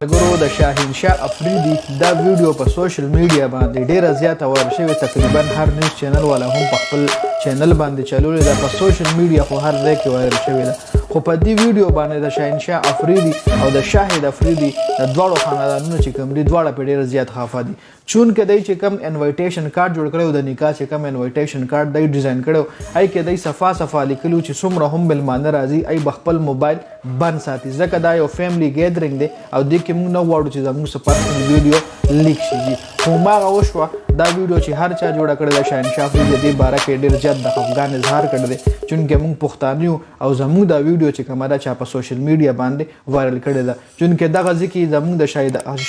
ګورو د شاهین شاه افریدي دا ویډیو په سوشل میډیا باندې ډیره زیاته وایرل شوې، تقریبا هر نیوز چینل والا هم په خپل چینل باندې چلولې ده. په سوشل میډیا خو هر ځای کې وایرل شوې ده، خو په دې ویډیو باندې د شاهین شاه افریدي او د شاهد افریدي د دواړو خاندانونو چې کوم دي دواړه په ډیره زیات خفه دي. چون کې دای چې کوم انویټیشن کارت جوړ کړو د نکاح چې کوم انویټیشن کارت دای ډیزاین کړو، ای کې دای صفه لیکلو چې څومره هم ملمانه راځي ای بخپل موبایل بند ساتي، ځکه دا یو فیملی ګیدرینګ دی او دې کې موږ نه غواړو چې زموږ څه پرسنل ویډیو لیک شي. خو هماغه وشوه دا ویډیو چې هر چا جوړه کړې ده شاهین شاه افریدي د دې باره کې ډېر زیات د خفګان اظهار کړی دی، چونکې موږ پښتانه یو او زموږ دا ویډیو چې کومه ده چا په سوشل میډیا باندې وایرل کړې ده، چونکې دغه ځکه زموږ د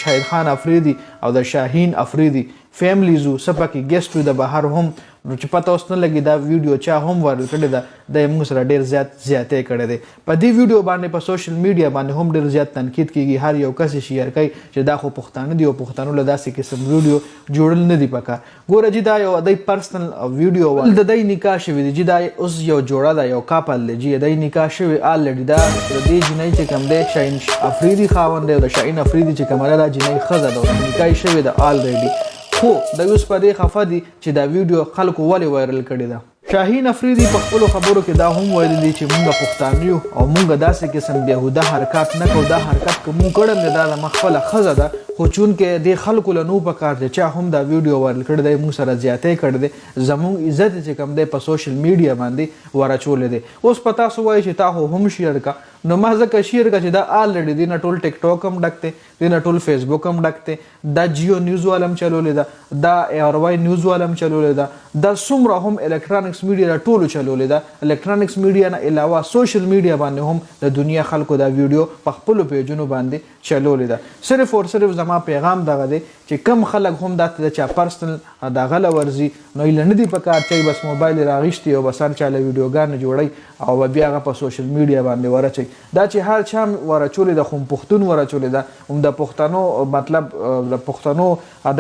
شاهد خان افریدي او د شاهین افریدي فیملیزو سپکې ګیسټو د بهر هم نو چې پته اوس نه لګي دا ویډیو چا هم وایرل کړې ده، د موږ سره ډېر زیاتې کړی دی. په دې ویډیو باندې په سوشل میډیا باندې هم ډېر زیات تنقید کیږي، هر یو کس شیر کوي چې دا خو پښتانه دي او پښتنو له داسې قسم ویډیو جوړل نه دي پکار. ګوره جی دا یو د پرسنل ویډیو و، د دې نکاح شوی دی، جی دا اوس یو جوړه ده، یو کاپل دی، جی د نکاح شوی الریډي دا د دې جنۍ چې کوم دی شاهین افریدي خاوند دی او د شاهین افریدي چې کومه ده جنۍ ښځه ده، نکاح شوی ده الریډي. خو د اوس په دې خفه دي چې دا ویډیو خلکو ولې وایرل کړې ده. شاهین افریدي په خپلو خبرو کې دا هم ویلي دي چې موږ پښتانه یو او موږ داسې قسم بېهوده حرکات نه کوو، دا حرکت که موږ کړی دی دا زما خپله ښځه ده، خو چونکې دې خلکو له نو په کار دی چا هم دا ویډیو وایرل کړی دی، موږ سره زیاتی کړی دی، زموږ عزت چې کوم دی په سوشل میډیا باندې ورچولی دی. اوس په تاسو وایي چې تا خو هم شیر کا، نو ما ځکه شیر کا چې دا الریډي دی نه ټول ټیک ټاک هم ډک دی، دی نه ټول فیسبوک هم ډک دی، دا جیو نیوز والا هم چلولی ده، دا ایروای نیوز والا هم چلولی ده، دا څومره هم الکترانکس میډیا ټولو چلولی ده. الکترانکس میډیا نه علاوه سوشل میډیا باندې هم د دنیا خلکو دا ویډیو په خپلو پیجونو باندې چلولی ده. صرف او صرف زما پیغام دغه دی چې کم خلک هم دا د چا پرسنل دغه له ورځي نو یې نه دي په کار چې بس موبایل راغیشتي او بس هر چا له ویډیوګانې جوړی او بیا هغه په سوشل میډیا باندې ورچوي. دا چې هر چا ورچولی ده خو پښتون ورچولی ده، هم د پښتنو مطلب د پښتنو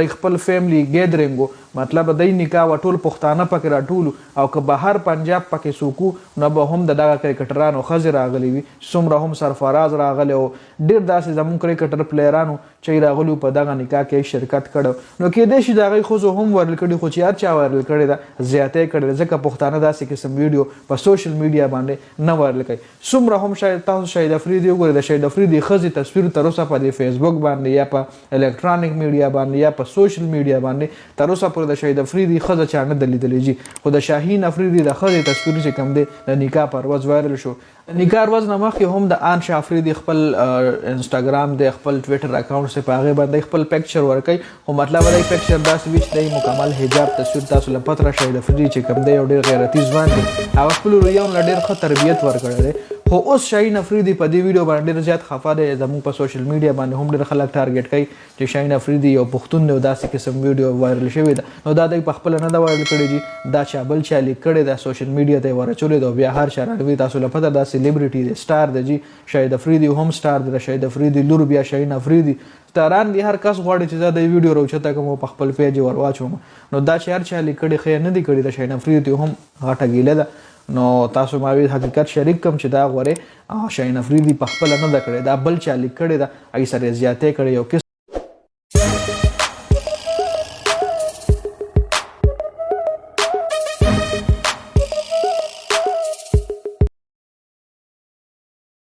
د خپل فیملی ګیدرینګ مطلب د نکاح و ټول پښتانه پکې راټولو او که بهر پنجاب پکې سوکو نو به هم د دغه کرکټرانو ښځې راغلي وي، څومره هم سرفراز راغلی او ډېر داسې زموږ کرکټر پلیرانو چې راغلي په دغه نکاح کې شرکت کړی، نو کېدای شي د هغوی ښځو هم وایرل کړي، خو چې هر چا وایرل کړې ده زیاتی کړې ده، ځکه پښتانه داسې قسم ویډیو په سوشل میډیا باندې نه وایرل کوي. څومره هم شاید تاسو شاهد افریدي وګورئ، د شاهد افریدي ښځې تصویر تر اوسه په دې فیسبوک باندې یا په الکترانیک میډیا باندې یا په سوشل میډیا باندې تر اوسه پورې د شاهد افریدي ښځه چا نه ده لیدلې جي، خو د شاهین افریدي د ښځې تصویر چې کوم دی د نکاح پر ورځ وایرل شو. نکاح ورځ نه مخکې هم د آن شاه افریدي خپل انسټاګرام دی، خپل ټویټر اکاونټ دی، په هغې باندې خپل پکچر ورکوي، خو مطلب دی پکچر داسې وي چې دی مکمل حجاب تصویر تاسو له پته را شاهد افریدي چې کوم دی یو ډېر غیرتي ځوان دی، هغه خپلو رویانو له ډېر ښه تربیت ورکړی دی. خو اوس شاهین افریدي په دې ویډیو باندې ډېر زیات خفه دی، زموږ په سوشل میډیا باندې هم ډېر خلک ټارګېټ کوي چې شاهین افریدي یو پښتون دی او داسې قسم ویډیو وایرل شوې ده. نو دا دی په خپله نه ده وایرل کړې جي، دا چا بل چا لیک کړې ده، سوشل میډیا ته یې ورچولې ده او بیا هر چا راغوي. تاسو له پته دا سلیبریټي دی، سټار دی جي، شاهد افریدي هم سټار دی، د شاهد افریدي لور بیا شاهین افریدي ستاران دي، هر کس غواړي چې زه د ویډیو راوچته کړم او په خپل پیج یې ورواچوم. نو دا چې هر چا لیک کړې ښه نه دي کړي، د شاهین افریدي هم غټه ګیله ده. نو تاسو ما وی حقیقت شریک کم چې دا غوره شاهین افریدي په خپله نه ده کړې، دا بل چا لیک کړې ده، هغې سره یې زیاتی کړې، یو